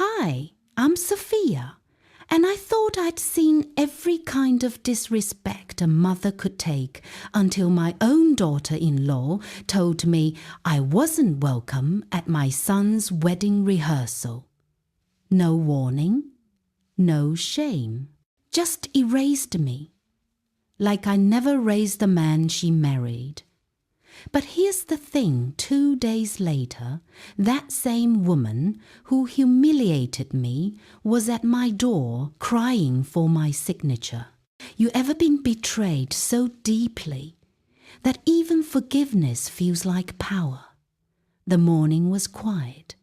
Hi, I'm Sophia, and I thought I'd seen every kind of disrespect a mother could take until my own daughter-in-law told me I wasn't welcome at my son's wedding rehearsal. No warning, no shame, just erased me, like I never raised the man she married. But here's the thing, 2 days later, that same woman who humiliated me was at my door crying for my signature. You ever been betrayed so deeply that even forgiveness feels like power? The morning was quiet,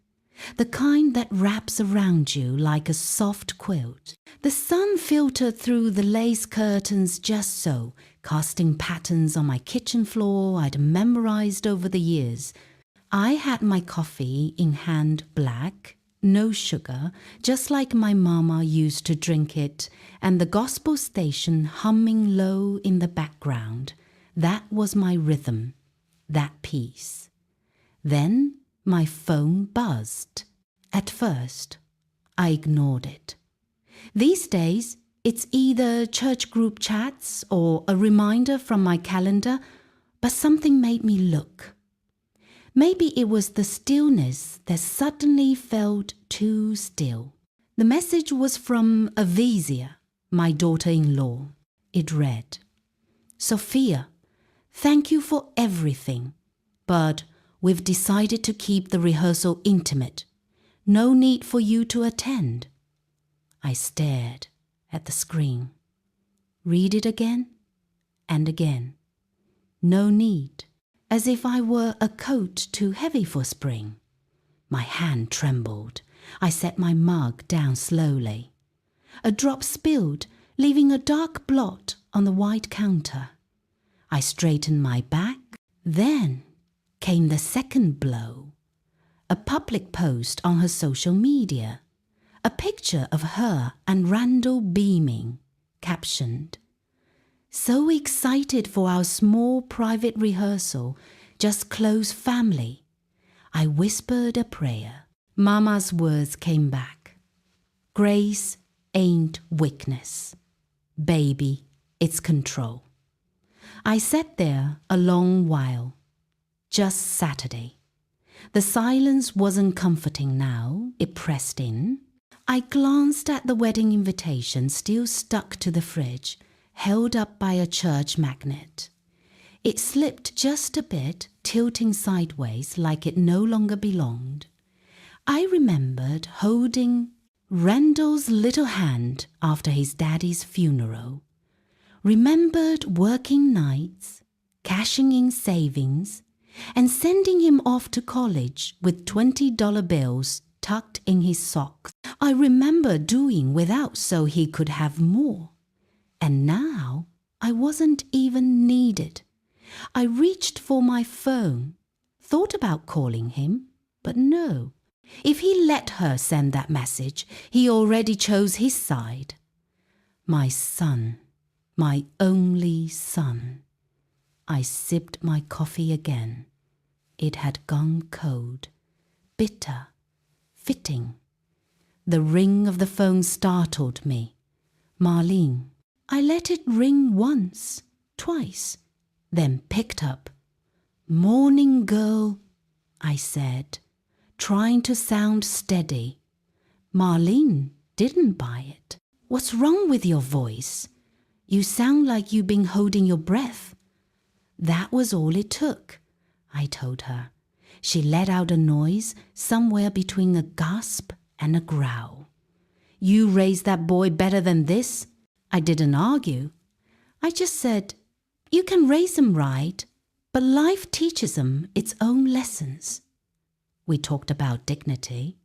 the kind that wraps around you like a soft quilt. The sun filtered through the lace curtains just so, casting patterns on my kitchen floor I'd memorized over the years. I had my coffee in hand black, no sugar, just like my mama used to drink it, and the gospel station humming low in the background. That was my rhythm, that piece. Then my phone buzzed. At first, I ignored it. These days, it's either church group chats or a reminder from my calendar, but something made me look. Maybe it was the stillness that suddenly felt too still. The message was from Avizia, my daughter-in-law. It read, "Sophia, thank you for everything, but we've decided to keep the rehearsal intimate. No need for you to attend." I stared at the screen. Read it again and again. No need, as if I were a coat too heavy for spring. My hand trembled. I set my mug down slowly. A drop spilled, leaving a dark blot on the white counter. I straightened my back. Then came the second blow. A public post on her social media. A picture of her and Randall beaming, captioned, "So excited for our small private rehearsal, just close family." I whispered a prayer. Mama's words came back. "Grace ain't weakness. Baby, it's control." I sat there a long while. Just Saturday. The silence wasn't comforting now. It pressed in. I glanced at the wedding invitation still stuck to the fridge, held up by a church magnet. It slipped just a bit, tilting sideways like it no longer belonged. I remembered holding Randall's little hand after his daddy's funeral. Remembered working nights, cashing in savings, and sending him off to college with $20 bills tucked in his socks. I remember doing without so he could have more. And now I wasn't even needed. I reached for my phone, thought about calling him, but no. If he let her send that message, he already chose his side. My son, my only son. I sipped my coffee again. It had gone cold, bitter, fitting. The ring of the phone startled me. Marlene. I let it ring once, twice, then picked up. "Morning, girl," I said, trying to sound steady. Marlene didn't buy it. "What's wrong with your voice? You sound like you've been holding your breath." That was all it took, I told her. She let out a noise somewhere between a gasp and a growl. "You raised that boy better than this?" I didn't argue. I just said, "You can raise him right, but life teaches him its own lessons." We talked about dignity,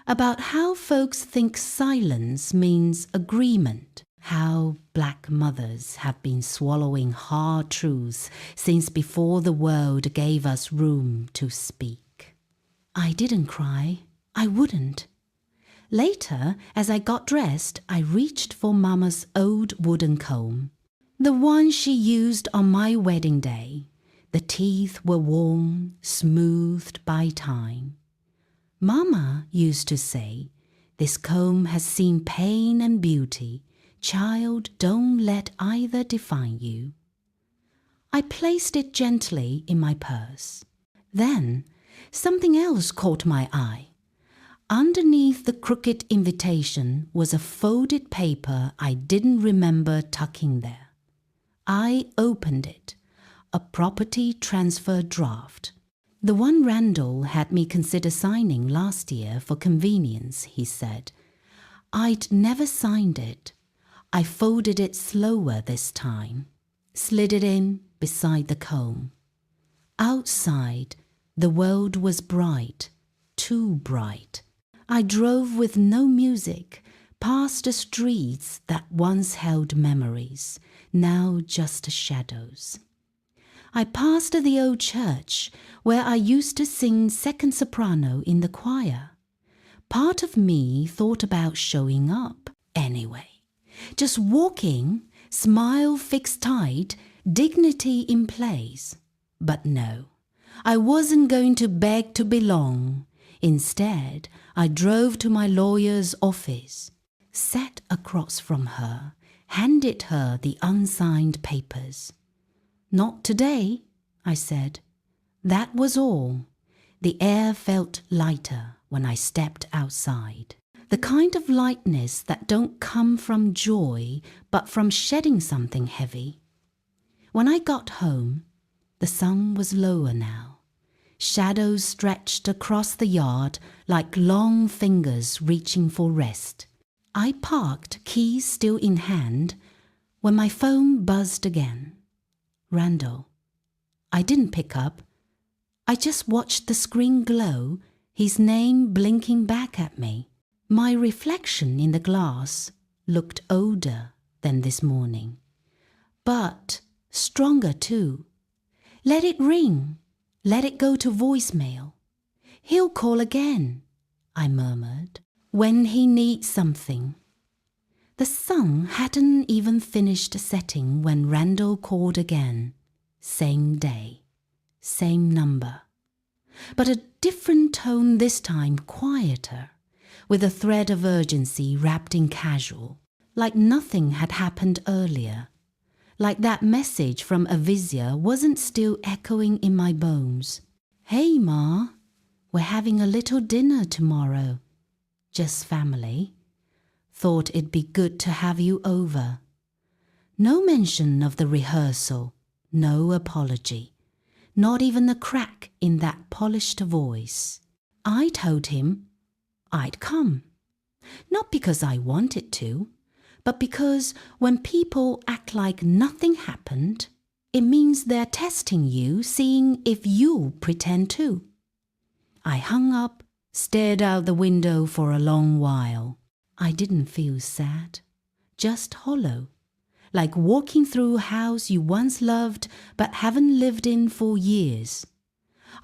about how folks think silence means agreement, how black mothers have been swallowing hard truths since before the world gave us room to speak. I didn't cry. I wouldn't. Later, as I got dressed, I reached for Mama's old wooden comb, the one she used on my wedding day. The teeth were worn, smoothed by time. Mama used to say, This comb has seen pain and beauty. Child, don't let either define you. I placed it gently in my purse. Then, something else caught my eye. Underneath the crooked invitation was a folded paper I didn't remember tucking there. I opened it. A property transfer draft. The one Randall had me consider signing last year for convenience, he said. I'd never signed it. I folded it slower this time, slid it in beside the comb. Outside, the world was bright, too bright. I drove with no music, past the streets that once held memories, now just shadows. I passed the old church where I used to sing second soprano in the choir. Part of me thought about showing up anyway. Just walking, smile fixed tight, dignity in place. But no, I wasn't going to beg to belong. Instead, I drove to my lawyer's office, sat across from her, handed her the unsigned papers. Not today, I said. That was all. The air felt lighter when I stepped outside. The kind of lightness that don't come from joy, but from shedding something heavy. When I got home, the sun was lower now. Shadows stretched across the yard like long fingers reaching for rest. I parked, keys still in hand, when my phone buzzed again. Randall. I didn't pick up. I just watched the screen glow, his name blinking back at me. My reflection in the glass looked older than this morning, but stronger too. Let it ring. Let it go to voicemail. He'll call again, I murmured, when he needs something. The sun hadn't even finished setting when Randall called again. Same day, same number. But a different tone this time, quieter, with a thread of urgency wrapped in casual, like nothing had happened earlier. Like that message from Avizia wasn't still echoing in my bones. Hey, Ma, we're having a little dinner tomorrow. Just family. Thought it'd be good to have you over. No mention of the rehearsal, no apology, not even a crack in that polished voice. I told him I'd come, not because I wanted to, but because when people act like nothing happened, it means they're testing you, seeing if you'll pretend to. I hung up, stared out the window for a long while. I didn't feel sad, just hollow, like walking through a house you once loved but haven't lived in for years.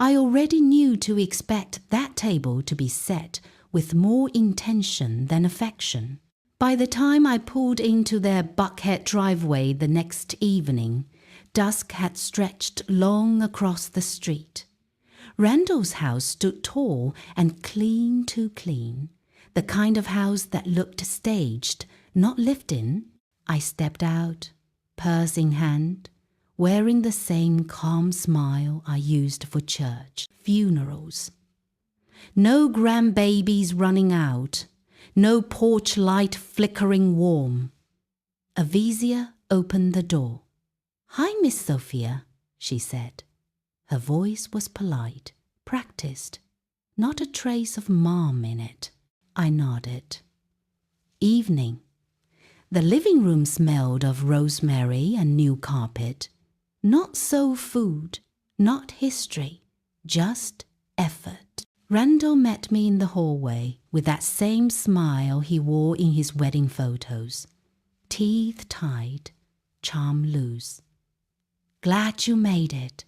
I already knew to expect that table to be set with more intention than affection. By the time I pulled into their Buckhead driveway the next evening, dusk had stretched long across the street. Randall's house stood tall and clean too clean, the kind of house that looked staged, not lived in. I stepped out, purse in hand, wearing the same calm smile I used for church, funerals. No grandbabies running out, no porch light flickering warm. Avizia opened the door. "Hi, Miss Sophia," she said. Her voice was polite, practiced, not a trace of mom in it. I nodded. Evening. The living room smelled of rosemary and new carpet. Not soul food, not history, just effort. Randall met me in the hallway with that same smile he wore in his wedding photos. Teeth tied, charm loose. "Glad you made it."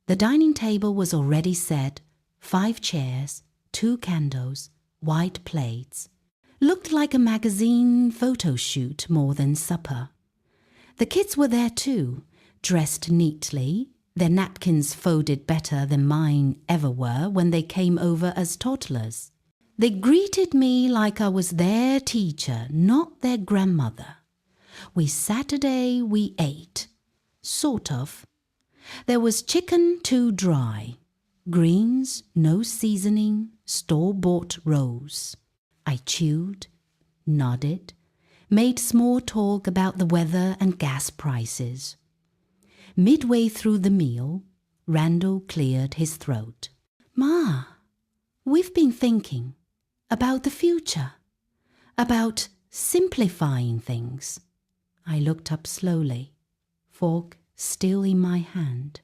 The dining table was already set, 5 chairs, 2 candles, white plates. Looked like a magazine photo shoot more than supper. The kids were there too, dressed neatly, their napkins folded better than mine ever were when they came over as toddlers. They greeted me like I was their teacher, not their grandmother. Saturday we ate. Sort of. There was chicken too dry, greens, no seasoning, store-bought rolls. I chewed, nodded, made small talk about the weather and gas prices. Midway through the meal, Randall cleared his throat. Ma, we've been thinking about the future, about simplifying things. I looked up slowly, fork still in my hand.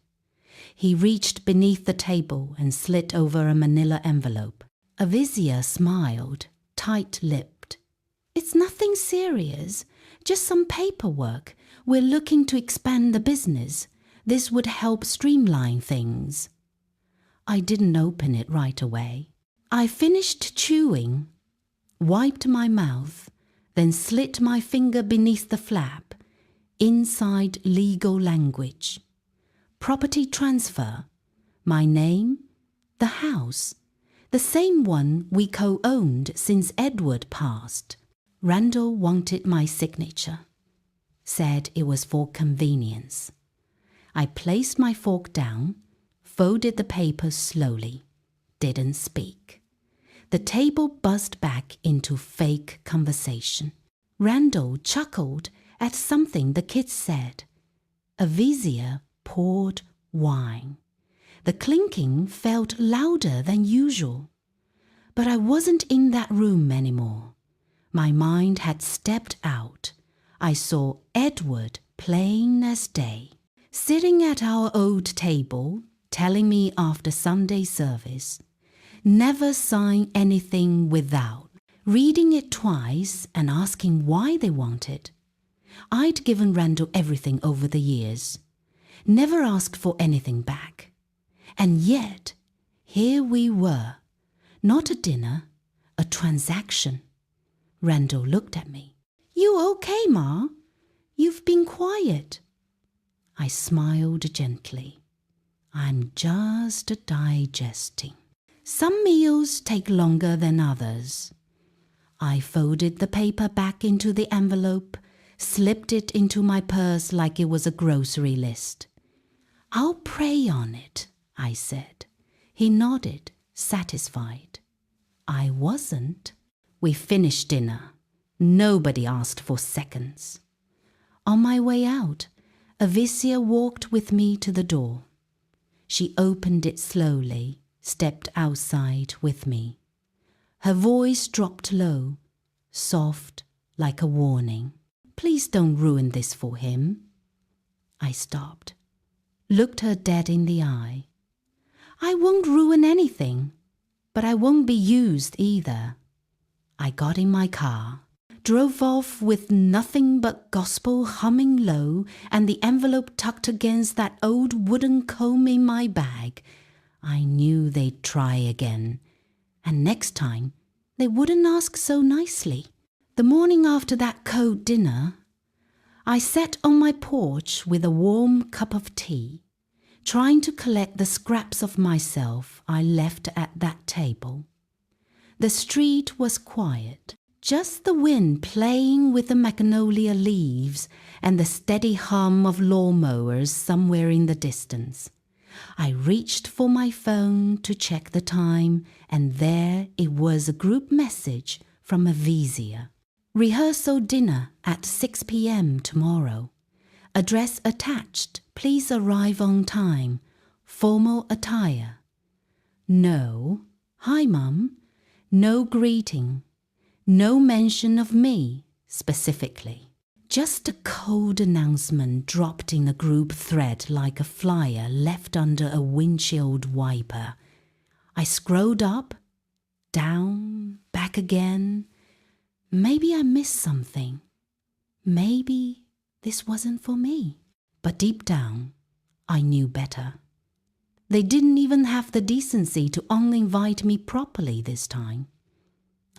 He reached beneath the table and slit over a manila envelope. Avizia smiled, tight-lipped. It's nothing serious, just some paperwork. We're looking to expand the business. This would help streamline things. I didn't open it right away. I finished chewing, wiped my mouth, then slit my finger beneath the flap. Inside legal language. Property transfer. My name. The house. The same one we co-owned since Edward passed. Randall wanted my signature. Said it was for convenience. I placed my fork down, folded the paper slowly. Didn't speak. The table buzzed back into fake conversation. Randall chuckled at something the kids said. Avizia poured wine. The clinking felt louder than usual. But I wasn't in that room anymore. My mind had stepped out. I saw Edward plain as day, sitting at our old table, telling me after Sunday service, never sign anything without. Reading it twice and asking why they wanted. I'd given Randall everything over the years, never asked for anything back. And yet, here we were, not a dinner, a transaction. Randall looked at me. You okay, Ma? You've been quiet. I smiled gently. I'm just digesting. Some meals take longer than others. I folded the paper back into the envelope, slipped it into my purse like it was a grocery list. I'll pray on it, I said. He nodded, satisfied. I wasn't. We finished dinner. Nobody asked for seconds. On my way out, Avizia walked with me to the door. She opened it slowly, stepped outside with me. Her voice dropped low, soft like a warning. Please don't ruin this for him. I stopped, looked her dead in the eye. I won't ruin anything, but I won't be used either. I got in my car, drove off with nothing but gospel humming low and the envelope tucked against that old wooden comb in my bag. I knew they'd try again. And next time, they wouldn't ask so nicely. The morning after that cold dinner, I sat on my porch with a warm cup of tea, trying to collect the scraps of myself I left at that table. The street was quiet, just the wind playing with the magnolia leaves and the steady hum of lawnmowers somewhere in the distance. I reached for my phone to check the time, and there it was, a group message from Avizia. Rehearsal dinner at 6 p.m. tomorrow. Address attached. Please arrive on time. Formal attire. No. Hi, Mum. No greeting. No mention of me, specifically. Just a cold announcement dropped in a group thread like a flyer left under a windshield wiper. I scrolled up, down, back again. Maybe I missed something. Maybe this wasn't for me. But deep down, I knew better. They didn't even have the decency to uninvite me properly this time.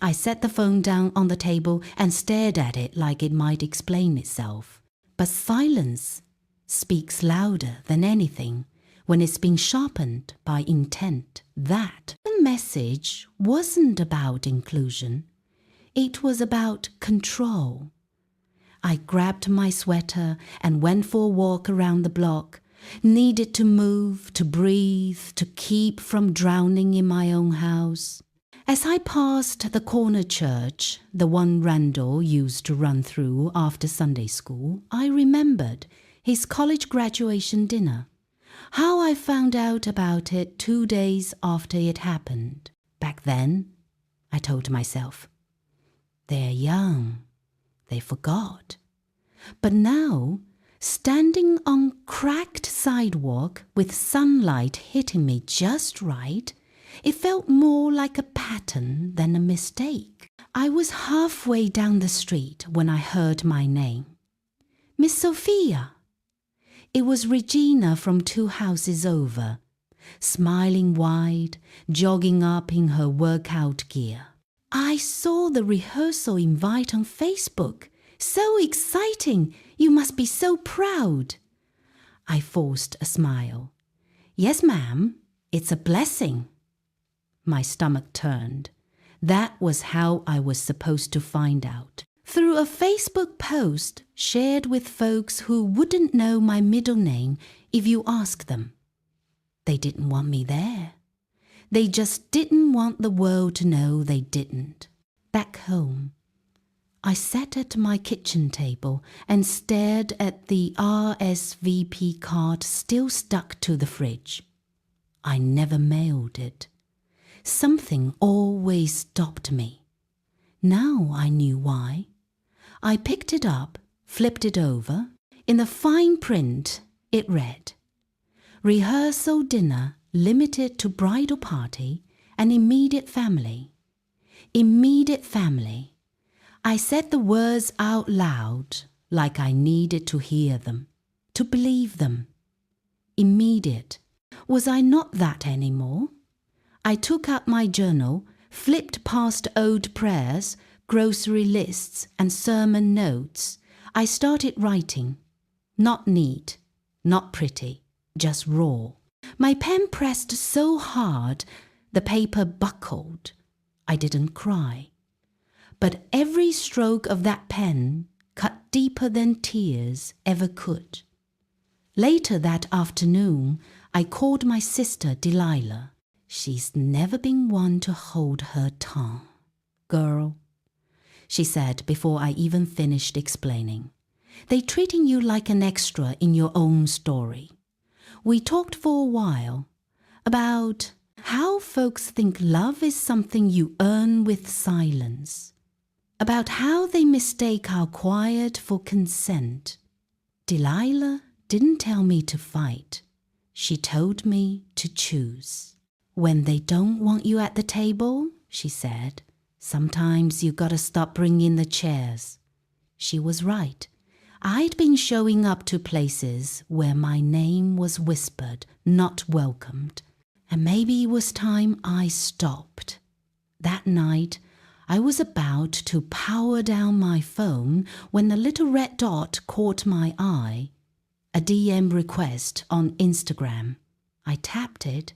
I set the phone down on the table and stared at it like it might explain itself. But silence speaks louder than anything when it's been sharpened by intent. That message wasn't about inclusion. It was about control. I grabbed my sweater and went for a walk around the block. Needed to move, to breathe, to keep from drowning in my own house. As I passed the corner church, the one Randall used to run through after Sunday school, I remembered his college graduation dinner. How I found out about it 2 days after it happened. Back then, I told myself, they're young, they forgot. But now, standing on cracked sidewalk with sunlight hitting me just right, it felt more like a pattern than a mistake. I was halfway down the street when I heard my name. Miss Sophia. It was Regina from 2 houses over, smiling wide, jogging up in her workout gear. I saw the rehearsal invite on Facebook. So exciting! You must be so proud. I forced a smile. Yes, ma'am. It's a blessing. My stomach turned. That was how I was supposed to find out. Through a Facebook post shared with folks who wouldn't know my middle name if you asked them. They didn't want me there. They just didn't want the world to know they didn't. Back home, I sat at my kitchen table and stared at the RSVP card still stuck to the fridge. I never mailed it. Something always stopped me. Now I knew why. I picked it up, flipped it over. In the fine print, it read, Rehearsal dinner limited to bridal party and immediate family. Immediate family. I said the words out loud like I needed to hear them, to believe them. Immediate. Was I not that anymore? I took out my journal, flipped past old prayers, grocery lists, and sermon notes. I started writing. Not neat, not pretty, just raw. My pen pressed so hard, the paper buckled. I didn't cry. But every stroke of that pen cut deeper than tears ever could. Later that afternoon, I called my sister Delilah. She's never been one to hold her tongue. Girl, she said before I even finished explaining, they treating you like an extra in your own story. We talked for a while about how folks think love is something you earn with silence, about how they mistake our quiet for consent. Delilah didn't tell me to fight. She told me to choose. When they don't want you at the table, she said, sometimes you gotta stop bringing the chairs. She was right. I'd been showing up to places where my name was whispered, not welcomed. And maybe it was time I stopped. That night, I was about to power down my phone when a little red dot caught my eye. A DM request on Instagram. I tapped it.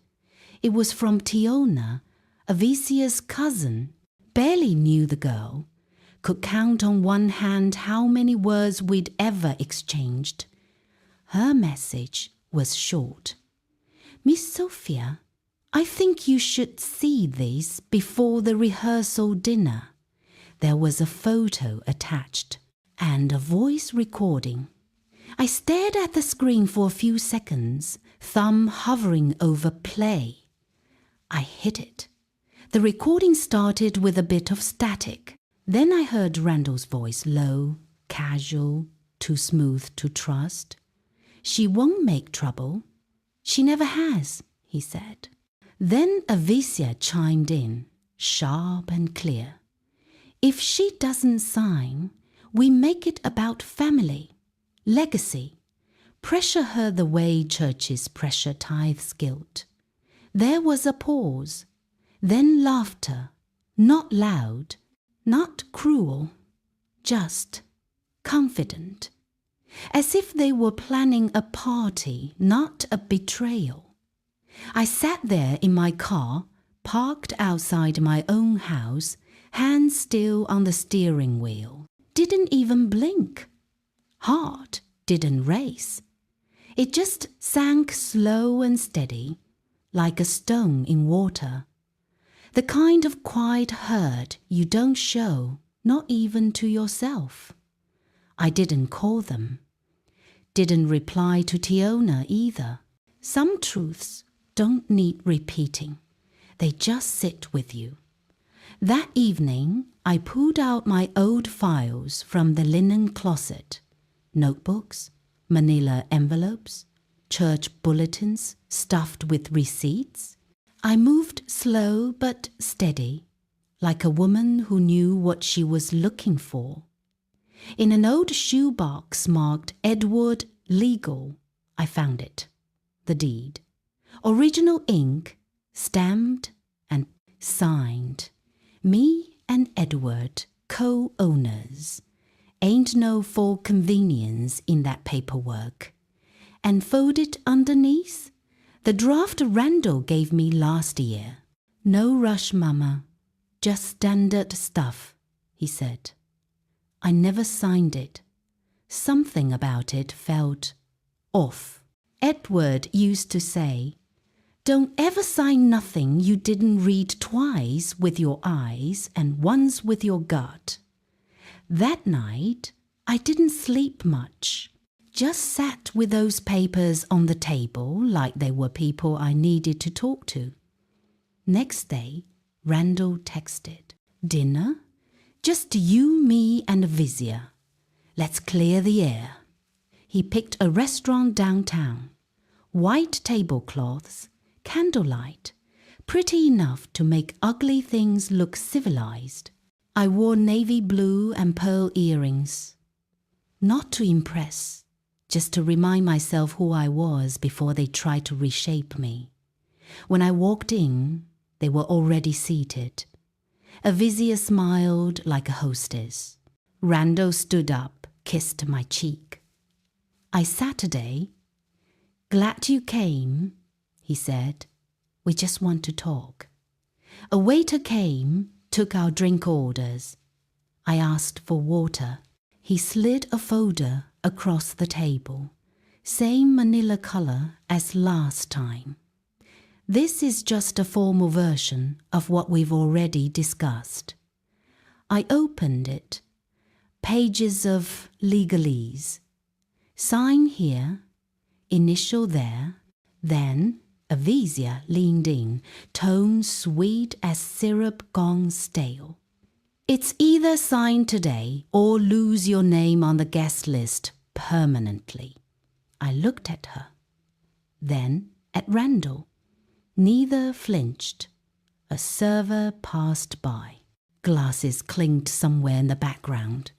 It was from Tiona, Avicia's cousin. Barely knew the girl. Could count on one hand how many words we'd ever exchanged. Her message was short. Miss Sophia, I think you should see this before the rehearsal dinner. There was a photo attached and a voice recording. I stared at the screen for a few seconds, thumb hovering over play. I hit it. The recording started with a bit of static. Then I heard Randall's voice, low, casual, too smooth to trust. She won't make trouble. She never has, he said. Then Avicia chimed in, sharp and clear. If she doesn't sign, we make it about family, legacy. Pressure her the way churches pressure tithes guilt. There was a pause, then laughter, not loud, not cruel, just confident, as if they were planning a party, not a betrayal. I sat there in my car, parked outside my own house, hands still on the steering wheel. Didn't even blink. Heart didn't race. It just sank slow and steady, like a stone in water. The kind of quiet hurt you don't show, not even to yourself. I didn't call them. Didn't reply to Tiona either. Some truths don't need repeating. They just sit with you. That evening, I pulled out my old files from the linen closet. Notebooks, manila envelopes, church bulletins stuffed with receipts. I moved slow but steady, like a woman who knew what she was looking for. In an old shoebox marked Edward Legal, I found it. The deed. Original ink, stamped and signed. Me and Edward, co-owners. Ain't no full convenience in that paperwork. And folded underneath, the draft Randall gave me last year. No rush, Mama. Just standard stuff, he said. I never signed it. Something about it felt off. Edward used to say, "Don't ever sign nothing you didn't read twice with your eyes and once with your gut." That night, I didn't sleep much. Just sat with those papers on the table like they were people I needed to talk to. Next day, Randall texted, "Dinner? Just you, me, and Vizia. Let's clear the air." He picked a restaurant downtown. White tablecloths, candlelight, pretty enough to make ugly things look civilized. I wore navy blue and pearl earrings. Not to impress, just to remind myself who I was before they tried to reshape me. When I walked in, they were already seated. Avizia smiled like a hostess. Randall stood up, kissed my cheek. Saturday. "Glad you came," he said. "We just want to talk." A waiter came, took our drink orders. I asked for water. He slid a folder across the table. Same manila color as last time. "This is just a formal version of what we've already discussed." I opened it. Pages of legalese. Sign here, initial there. Then Avizia leaned in, tone sweet as syrup gone stale. "It's either sign today or lose your name on the guest list permanently." I looked at her, then at Randall. Neither flinched. A server passed by. Glasses clinked somewhere in the background.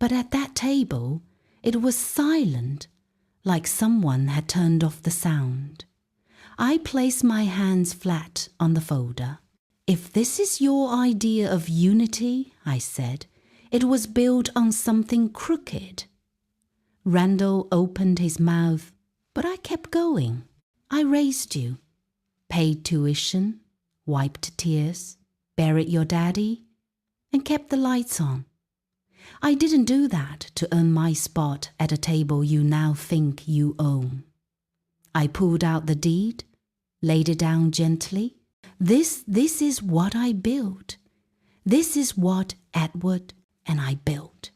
But at that table, it was silent, like someone had turned off the sound. I placed my hands flat on the folder. "If this is your idea of unity," I said, "it was built on something crooked." Randall opened his mouth, but I kept going. "I raised you. Paid tuition, wiped tears, buried your daddy, and kept the lights on. I didn't do that to earn my spot at a table you now think you own." I pulled out the deed, laid it down gently. This is what I built. This is what Edward and I built.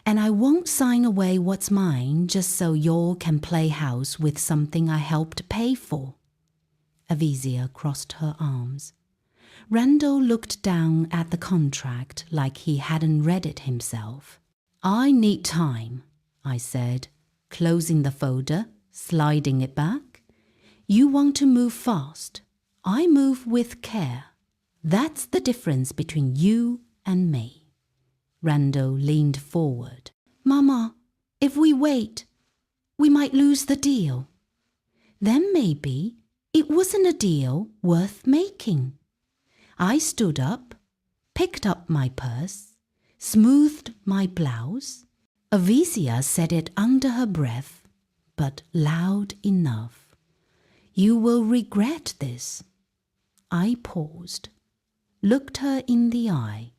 And I won't sign away what's mine just so y'all can play house with something I helped pay for." Avizia crossed her arms. Randall looked down at the contract like he hadn't read it himself. "I need time," I said, closing the folder, sliding it back. "You want to move fast. I move with care. That's the difference between you and me." Randall leaned forward. "Mama, if we wait, we might lose the deal." Then maybe it wasn't a deal worth making. I stood up, picked up my purse, smoothed my blouse. Avizia said it under her breath, but loud enough. "You will regret this." I paused, looked her in the eye.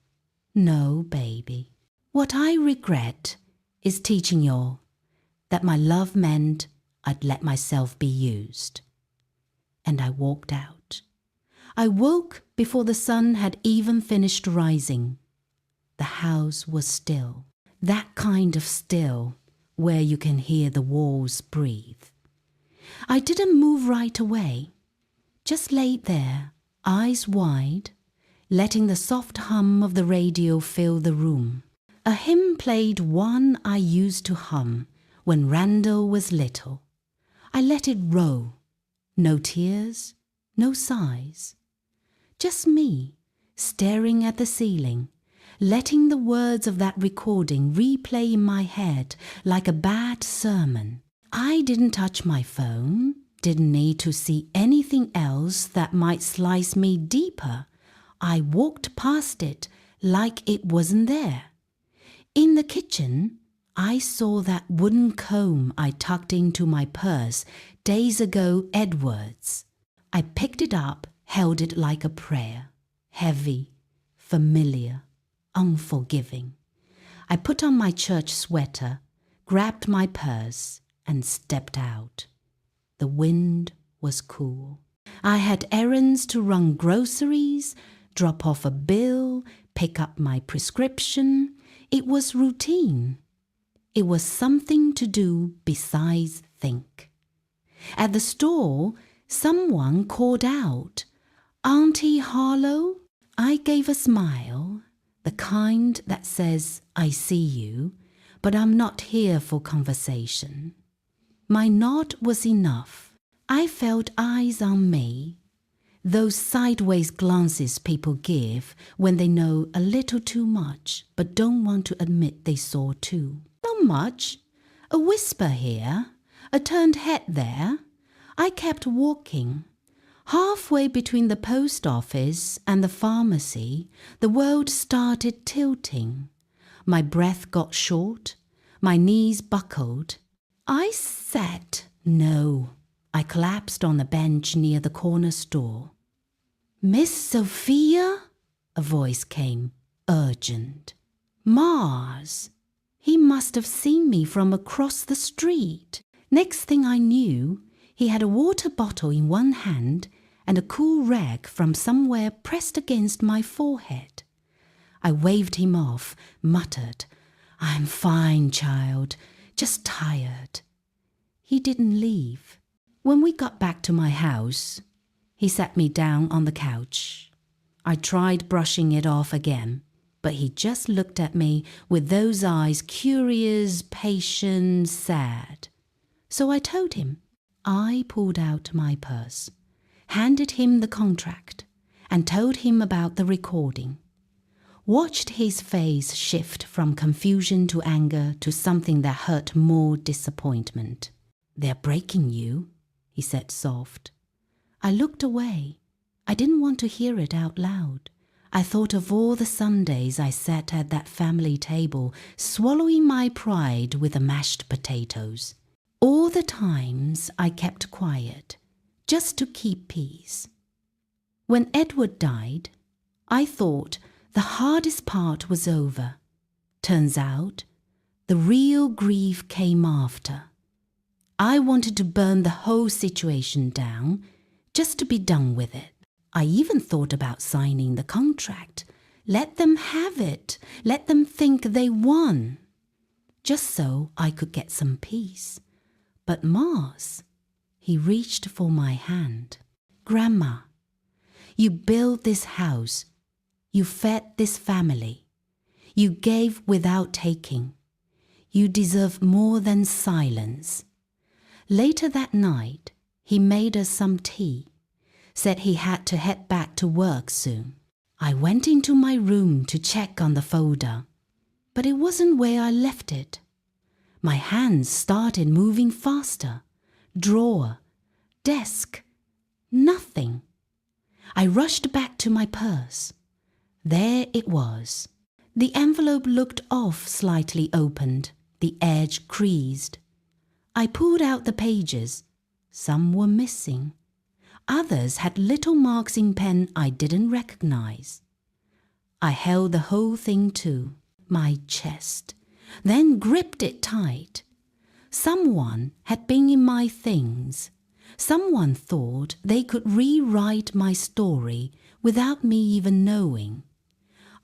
No, baby. What I regret is teaching y'all that my love meant I'd let myself be used. And I walked out. I woke before the sun had even finished rising. The house was still, that kind of still where you can hear the walls breathe. I didn't move right away, just laid there, eyes wide, letting the soft hum of the radio fill the room. A hymn played, one I used to hum when Randall was little. I let it roll. No tears, no sighs. Just me, staring at the ceiling, letting the words of that recording replay in my head like a bad sermon. I didn't touch my phone, didn't need to see anything else that might slice me deeper. I walked past it like it wasn't there. In the kitchen, I saw that wooden comb I tucked into my purse days ago Edward's. I picked it up, held it like a prayer, heavy, familiar, unforgiving. I put on my church sweater, grabbed my purse, and stepped out. The wind was cool. I had errands to run groceries, drop off a bill, pick up my prescription. It was routine. It was something to do besides think. At the store, someone called out, "Auntie Harlow?" I gave a smile, the kind that says, "I see you, but I'm not here for conversation." My nod was enough. I felt eyes on me, those sideways glances people give when they know a little too much but don't want to admit they saw too. Not much. A whisper here, a turned head there. I kept walking. Halfway between the post office and the pharmacy, the world started tilting. My breath got short. My knees buckled. I sat. No. I collapsed on a bench near the corner store. "Miss Sophia?" A voice came, urgent. Mars. He must have seen me from across the street. Next thing I knew, he had a water bottle in one hand and a cool rag from somewhere pressed against my forehead. I waved him off, muttered, "I'm fine, child, just tired." He didn't leave. When we got back to my house, he sat me down on the couch. I tried brushing it off again, but he just looked at me with those eyes, curious, patient, sad. So I told him. I pulled out my purse, handed him the contract, and told him about the recording. Watched his face shift from confusion to anger to something that hurt more, disappointment. "They're breaking you," he said soft. I looked away. I didn't want to hear it out loud. I thought of all the Sundays I sat at that family table, swallowing my pride with the mashed potatoes. All the times I kept quiet, just to keep peace. When Edward died, I thought the hardest part was over. Turns out, the real grief came after. I wanted to burn the whole situation down, just to be done with it. I even thought about signing the contract. Let them have it. Let them think they won. Just so I could get some peace. But Mars, he reached for my hand. "Grandma, you built this house. You fed this family. You gave without taking. You deserve more than silence." Later that night, he made us some tea, said he had to head back to work soon. I went into my room to check on the folder, but it wasn't where I left it. My hands started moving faster. Drawer, desk, nothing. I rushed back to my purse. There it was. The envelope looked off, slightly opened, the edge creased. I pulled out the pages. Some were missing. Others had little marks in pen I didn't recognize. I held the whole thing to my chest, then gripped it tight. Someone had been in my things. Someone thought they could rewrite my story without me even knowing.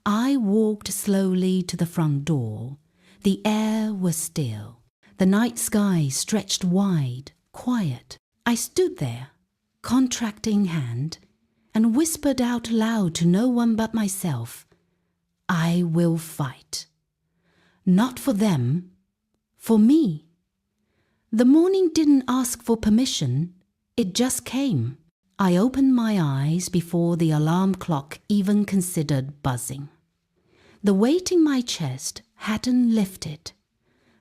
I walked slowly to the front door. The air was still. The night sky stretched wide, quiet. I stood there, contract in hand, and whispered out loud to no one but myself, I will fight. Not for them, for me. The morning didn't ask for permission, it just came. I opened my eyes before the alarm clock even considered buzzing. The weight in my chest hadn't lifted,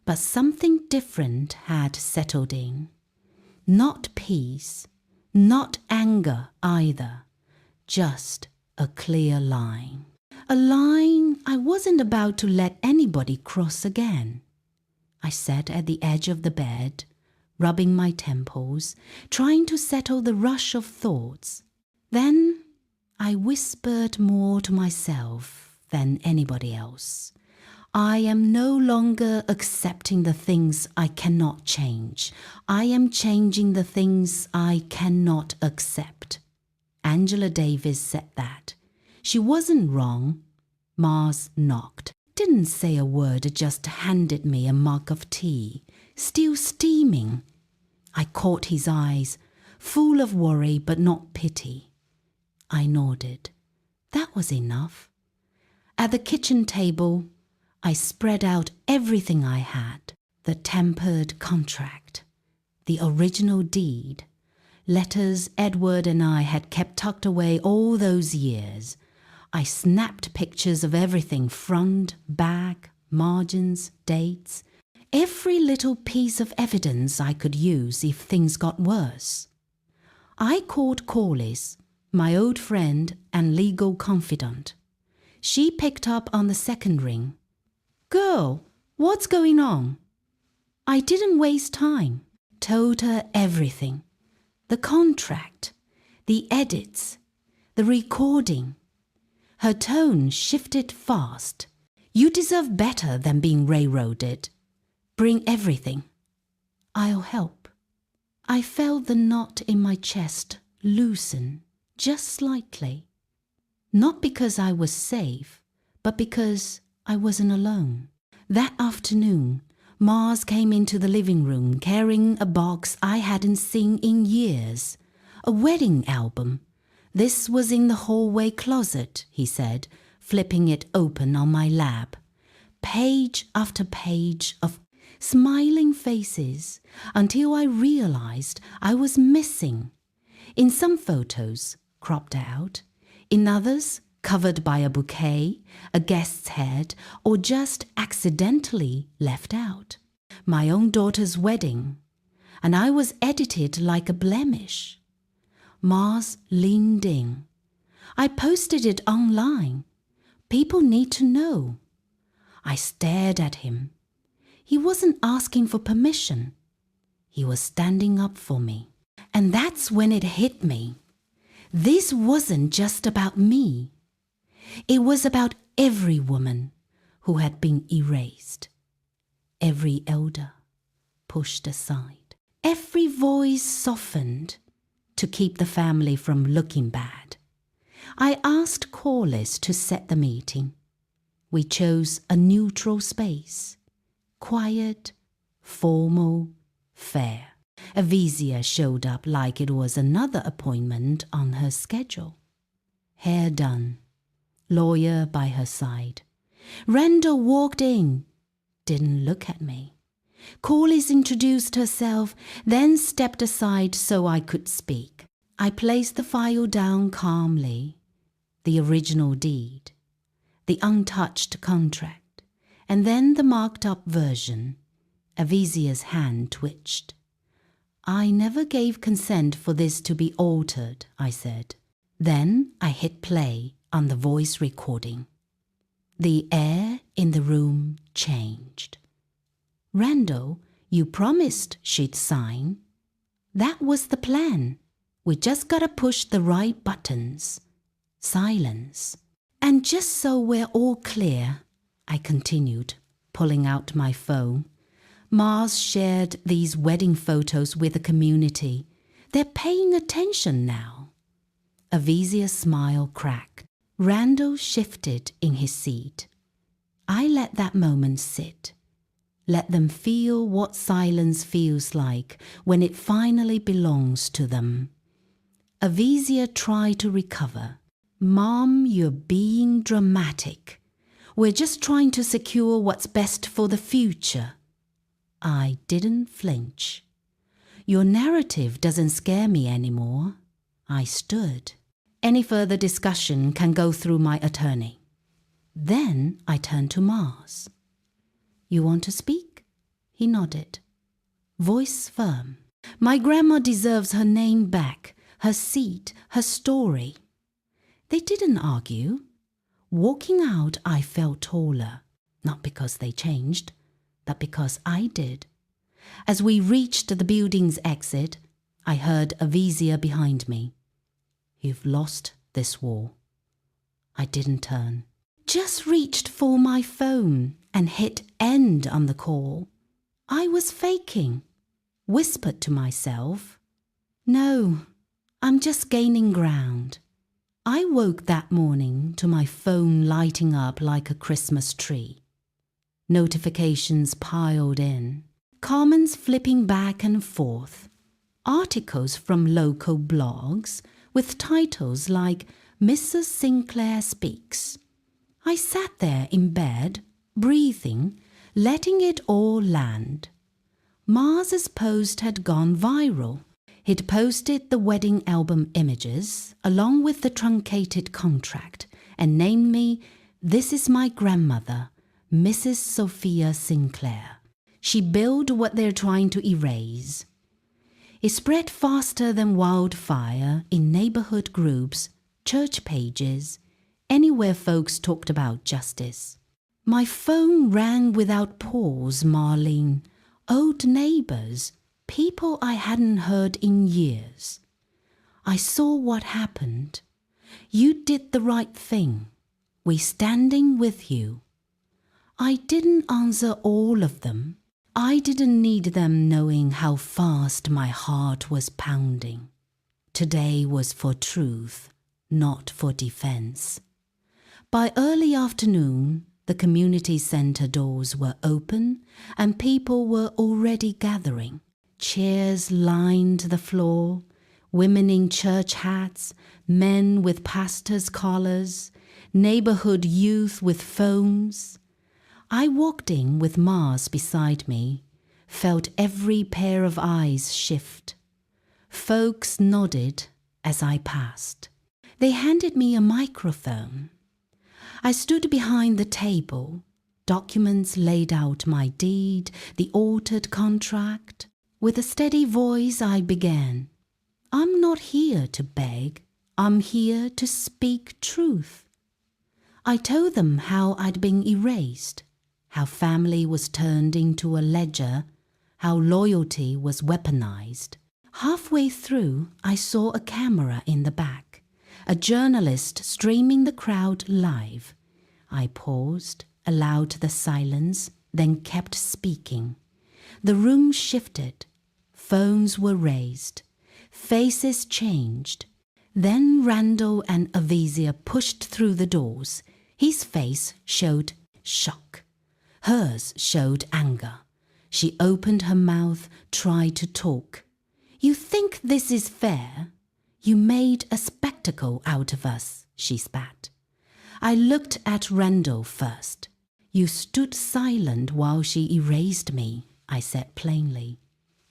but something different had settled in. Not peace, not anger either, just a clear line. A line I wasn't about to let anybody cross again. I sat at the edge of the bed, rubbing my temples, trying to settle the rush of thoughts. Then I whispered more to myself than anybody else. I am no longer accepting the things I cannot change. I am changing the things I cannot accept. Angela Davis said that. She wasn't wrong. Mars knocked. Didn't say a word, just handed me a mug of tea, still steaming. I caught his eyes, full of worry but not pity. I nodded. That was enough. At the kitchen table, I spread out everything I had. The tempered contract, the original deed, letters Edward and I had kept tucked away all those years. I snapped pictures of everything, front, back, margins, dates, every little piece of evidence I could use if things got worse. I called Corliss, my old friend and legal confidant. She picked up on the second ring. Girl, what's going on? I didn't waste time. Told her everything. The contract, the edits, the recording. Her tone shifted fast. You deserve better than being railroaded. Bring everything. I'll help. I felt the knot in my chest loosen, just slightly. Not because I was safe, but because I wasn't alone. That afternoon, Mars came into the living room carrying a box I hadn't seen in years. A wedding album. This was in the hallway closet, he said, flipping it open on my lap. Page after page of smiling faces until I realized I was missing. In some photos, cropped out. In others, covered by a bouquet, a guest's head, or just accidentally left out. My own daughter's wedding, and I was edited like a blemish. Mars leaned in. I posted it online. People need to know. I stared at him. He wasn't asking for permission. He was standing up for me. And that's when it hit me. This wasn't just about me. It was about every woman who had been erased, every elder pushed aside, every voice softened to keep the family from looking bad. I asked Corliss to set the meeting. We chose a neutral space, quiet, formal, fair. Avizia showed up like it was another appointment on her schedule. Hair done. Lawyer by her side. Randall walked in, didn't look at me. Corliss introduced herself, then stepped aside so I could speak. I placed the file down calmly, the original deed, the untouched contract, and then the marked-up version. Avizia's hand twitched. I never gave consent for this to be altered, I said. Then I hit play on the voice recording. The air in the room changed. Randall, you promised she'd sign. That was the plan. We just gotta push the right buttons. Silence. And just so we're all clear, I continued, pulling out my phone. Mars shared these wedding photos with the community. They're paying attention now. Avisia's smile cracked. Randall shifted in his seat. I let that moment sit. Let them feel what silence feels like when it finally belongs to them. Avisia tried to recover. Mom, you're being dramatic. We're just trying to secure what's best for the future. I didn't flinch. Your narrative doesn't scare me anymore. I stood. Any further discussion can go through my attorney. Then I turned to Mars. You want to speak? He nodded. Voice firm. My grandma deserves her name back, her seat, her story. They didn't argue. Walking out, I felt taller, not because they changed, but because I did. As we reached the building's exit, I heard Avisia behind me. You've lost this war. I didn't turn. Just reached for my phone and hit end on the call. I was faking. Whispered to myself. No, I'm just gaining ground. I woke that morning to my phone lighting up like a Christmas tree. Notifications piled in. Comments flipping back and forth. Articles from local blogs with titles like Mrs. Sinclair Speaks. I sat there in bed, breathing, letting it all land. Mars's post had gone viral. He'd posted the wedding album images along with the truncated contract and named me, "This is my grandmother, Mrs. Sophia Sinclair. She built what they're trying to erase." It spread faster than wildfire in neighborhood groups, church pages, anywhere folks talked about justice. My phone rang without pause, Marlene. Old neighbors, people I hadn't heard in years. I saw what happened. You did the right thing. We're standing with you. I didn't answer all of them. I didn't need them knowing how fast my heart was pounding. Today was for truth, not for defense. By early afternoon, the community center doors were open and people were already gathering. Chairs lined the floor, women in church hats, men with pastors' collars, neighborhood youth with phones. I walked in with Mars beside me, felt every pair of eyes shift. Folks nodded as I passed. They handed me a microphone. I stood behind the table. Documents laid out my deed, the altered contract. With a steady voice I began. I'm not here to beg. I'm here to speak truth. I told them how I'd been erased, how family was turned into a ledger, how loyalty was weaponized. Halfway through, I saw a camera in the back, a journalist streaming the crowd live. I paused, allowed the silence, then kept speaking. The room shifted. Phones were raised. Faces changed. Then Randall and Avisia pushed through the doors. His face showed shock. Hers showed anger. She opened her mouth, tried to talk. You think this is fair? You made a spectacle out of us, she spat. I looked at Randall first. You stood silent while she erased me, I said plainly.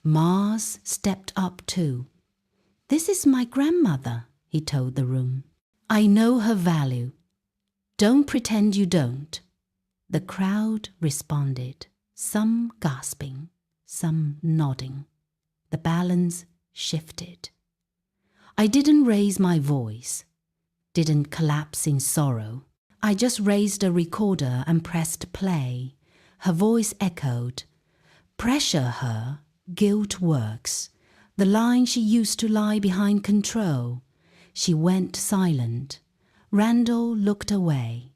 Mars stepped up too. This is my grandmother, he told the room. I know her value. Don't pretend you don't. The crowd responded, some gasping, some nodding. The balance shifted. I didn't raise my voice, didn't collapse in sorrow. I just raised a recorder and pressed play. Her voice echoed. Pressure her, guilt works. the line she used to lie behind control. She went silent. Randall looked away.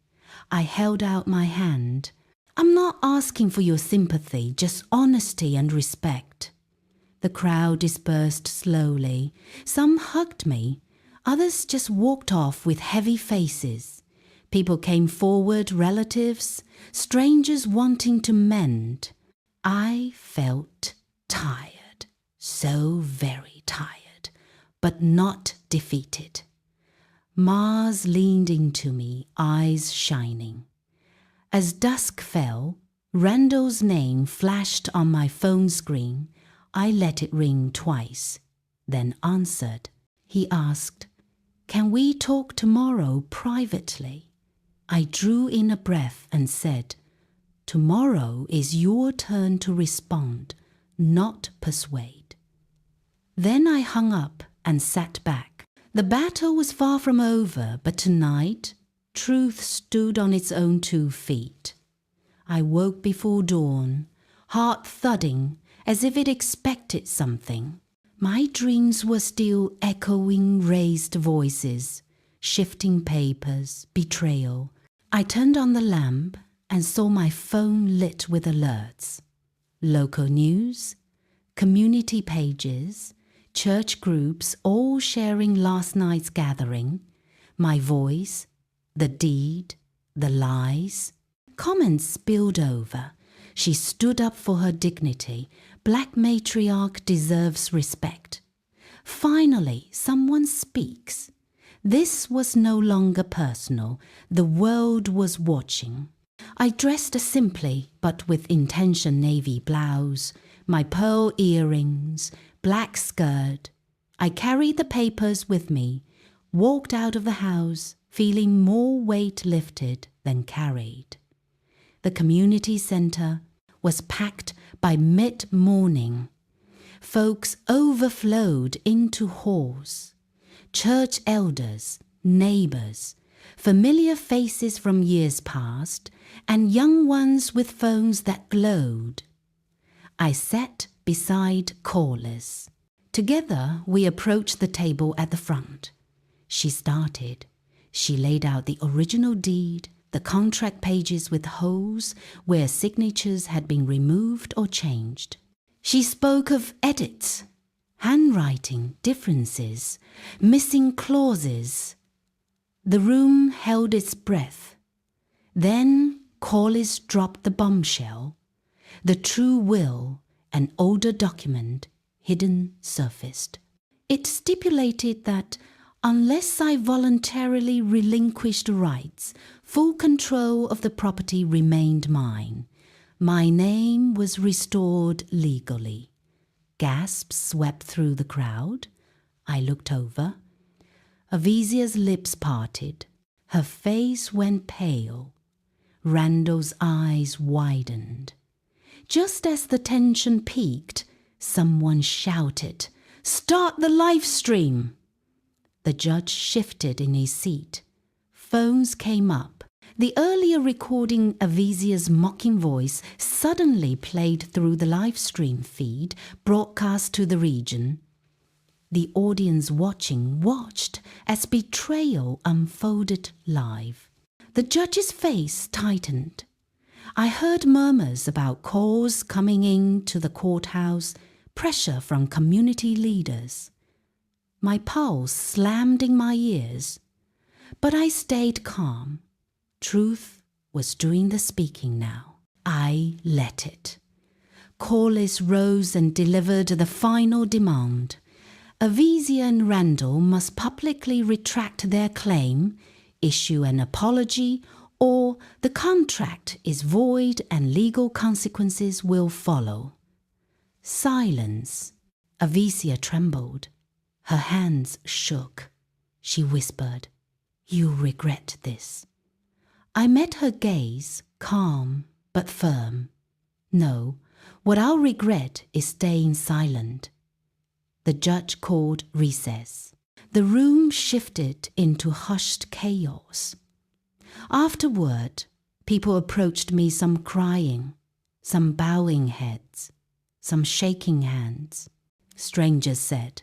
I held out my hand. I'm not asking for your sympathy, just honesty and respect. The crowd dispersed slowly. Some hugged me. Others just walked off with heavy faces. People came forward, relatives, strangers wanting to mend. I felt tired, so very tired, but not defeated. Mars leaned into me, eyes shining. As dusk fell, Randall's name flashed on my phone screen. I let it ring twice, then answered. He asked, "Can we talk tomorrow privately?" I drew in a breath and said, "Tomorrow is your turn to respond, not persuade." Then I hung up and sat back. The battle was far from over, but tonight, truth stood on its own 2 feet. I woke before dawn, heart thudding as if it expected something. My dreams were still echoing raised voices, shifting papers, betrayal. I turned on the lamp and saw my phone lit with alerts. Local news, community pages, church groups all sharing last night's gathering, my voice, the deed, the lies. Comments spilled over. She stood up for her dignity. Black matriarch deserves respect. Finally, someone speaks. This was no longer personal. The world was watching. I dressed simply, but with intention, navy blouse, my pearl earrings, black skirt. I carried the papers with me, walked out of the house, feeling more weight lifted than carried. The community center was packed by mid-morning. Folks overflowed into halls. Church elders, neighbors, familiar faces from years past, and young ones with phones that glowed. I sat beside Corliss. Together we approached the table at the front. She started. She laid out the original deed, the contract pages with holes where signatures had been removed or changed. She spoke of edits, handwriting differences, missing clauses. The room held its breath. Then Corliss dropped the bombshell. The true will, an older document, hidden, surfaced. It stipulated that unless I voluntarily relinquished rights, full control of the property remained mine. My name was restored legally. Gasps swept through the crowd. I looked over. Avisia's lips parted. Her face went pale. Randall's eyes widened. Just as the tension peaked, someone shouted, "Start the live stream!" The judge shifted in his seat. Phones came up. The earlier recording, Avisia's mocking voice, suddenly played through the live stream feed, broadcast to the region. The audience watching watched as betrayal unfolded live. The judge's face tightened. I heard murmurs about calls coming in to the courthouse, pressure from community leaders. My pulse slammed in my ears, but I stayed calm. Truth was doing the speaking now. I let it. Corliss rose and delivered the final demand. Avisia and Randall must publicly retract their claim, issue an apology, or the contract is void and legal consequences will follow. Silence. Avisia trembled. Her hands shook. She whispered, "You regret this." I met her gaze, calm but firm. "No, what I'll regret is staying silent." The judge called recess. The room shifted into hushed chaos. Afterward, people approached me, some crying, some bowing heads, some shaking hands. strangers said.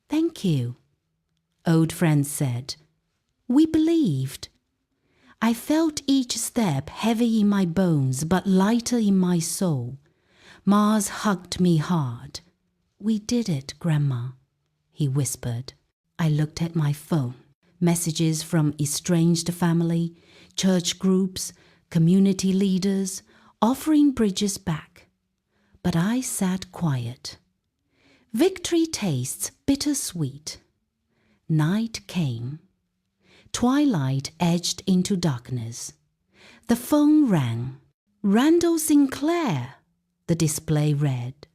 Thank you, old friends said. We believed. I felt each step heavy in my bones but lighter in my soul. Mars hugged me hard. We did it, Grandma, he whispered. I looked at my phone. Messages from estranged family, church groups, community leaders, offering bridges back. But I sat quiet. Victory tastes bittersweet. Night came. Twilight edged into darkness. The phone rang. Randall Sinclair, the display read.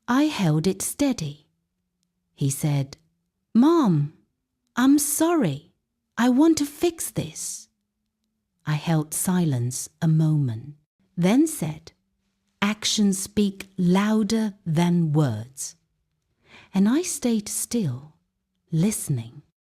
I held it steady. He said, Mom, I'm sorry. I want to fix this. I held silence a moment, then said, Actions speak louder than words. And I stayed still, listening.